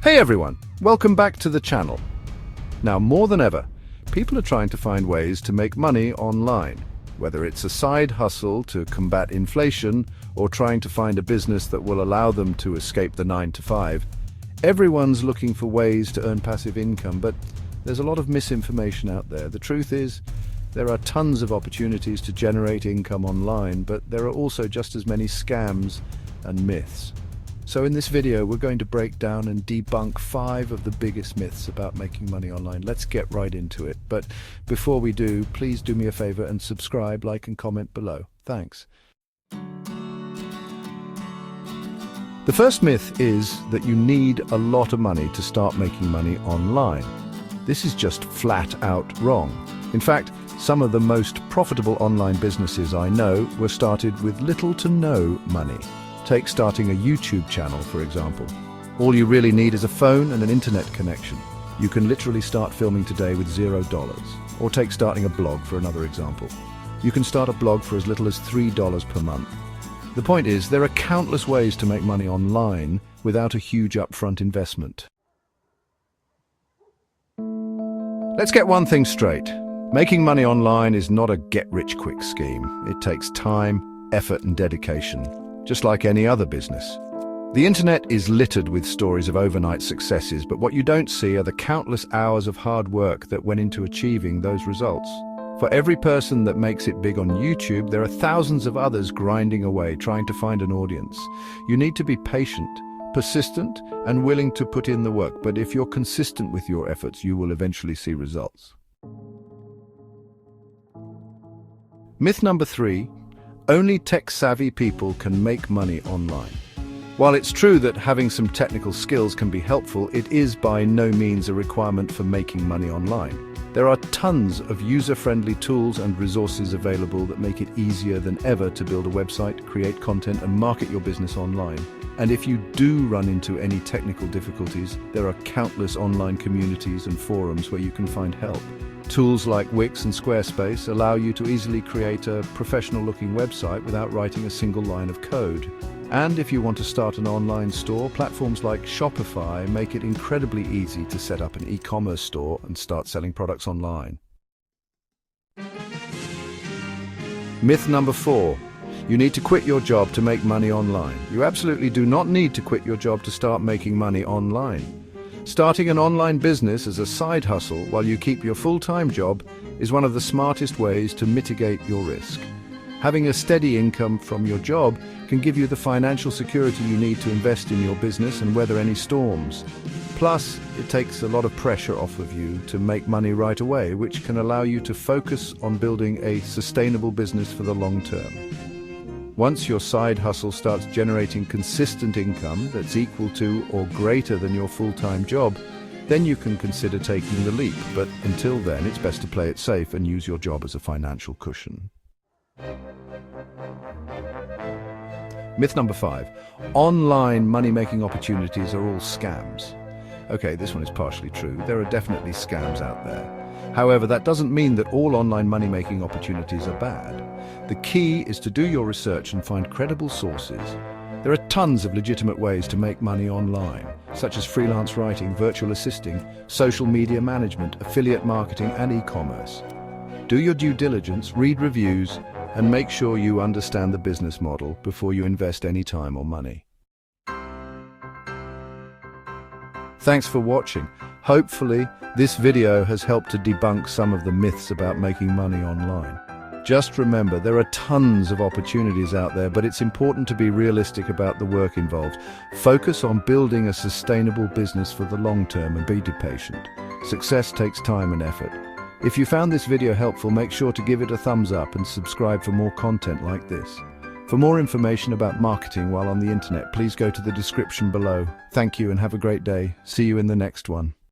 Hey everyone, welcome back to the channel. Now more than ever, people are trying to find ways to make money online, whether it's a side hustle to combat inflation or trying to find a business that will allow them to escape the 9 to 5. Everyone's looking for ways to earn passive income, but there's a lot of misinformation out there. The truth is, there are tons of opportunities to generate income online, but there are also just as many scams and myths. So in this video, we're going to break down and debunk 5 of the biggest myths about making money online. Let's get right into it. But before we do, please do me a favor and subscribe, like, and comment below. Thanks. The first myth is that you need a lot of money to start making money online. This is just flat out wrong. In fact, some of the most profitable online businesses I know were started with little to no money. Take starting a YouTube channel, for example. All you really need is a phone and an internet connection. You can literally start filming today with $0. Or take starting a blog for another example. You can start a blog for as little as $3 per month. The point is, there are countless ways to make money online without a huge upfront investment. Let's get one thing straight. Making money online is not a get-rich-quick scheme. It takes time, effort, and dedication, just like any other business. The internet is littered with stories of overnight successes, but what you don't see are the countless hours of hard work that went into achieving those results. For every person that makes it big on YouTube, there are thousands of others grinding away, trying to find an audience. You need to be patient, persistent, and willing to put in the work, but if you're consistent with your efforts, you will eventually see results. Myth number 3. Only tech-savvy people can make money online. While it's true that having some technical skills can be helpful, it is by no means a requirement for making money online. There are tons of user-friendly tools and resources available that make it easier than ever to build a website, create content, and market your business online. And if you do run into any technical difficulties, there are countless online communities and forums where you can find help. Tools like Wix and Squarespace allow you to easily create a professional-looking website without writing a single line of code. And if you want to start an online store, platforms like Shopify make it incredibly easy to set up an e-commerce store and start selling products online. Myth number 4. You need to quit your job to make money online. You absolutely do not need to quit your job to start making money online. Starting an online business as a side hustle while you keep your full-time job is one of the smartest ways to mitigate your risk. Having a steady income from your job can give you the financial security you need to invest in your business and weather any storms. Plus, it takes a lot of pressure off of you to make money right away, which can allow you to focus on building a sustainable business for the long term. Once your side hustle starts generating consistent income that's equal to or greater than your full-time job, then you can consider taking the leap. But until then, it's best to play it safe and use your job as a financial cushion. Myth number 5. Online money-making opportunities are all scams. Okay, this one is partially true. There are definitely scams out there. However, that doesn't mean that all online money-making opportunities are bad. The key is to do your research and find credible sources. There are tons of legitimate ways to make money online, such as freelance writing, virtual assisting, social media management, affiliate marketing, and e-commerce. Do your due diligence, read reviews, and make sure you understand the business model before you invest any time or money. Thanks for watching. Hopefully, this video has helped to debunk some of the myths about making money online. Just remember, there are tons of opportunities out there, but it's important to be realistic about the work involved. Focus on building a sustainable business for the long term and be patient. Success takes time and effort. If you found this video helpful, make sure to give it a thumbs up and subscribe for more content like this. For more information about marketing while on the internet, please go to the description below. Thank you and have a great day. See you in the next one.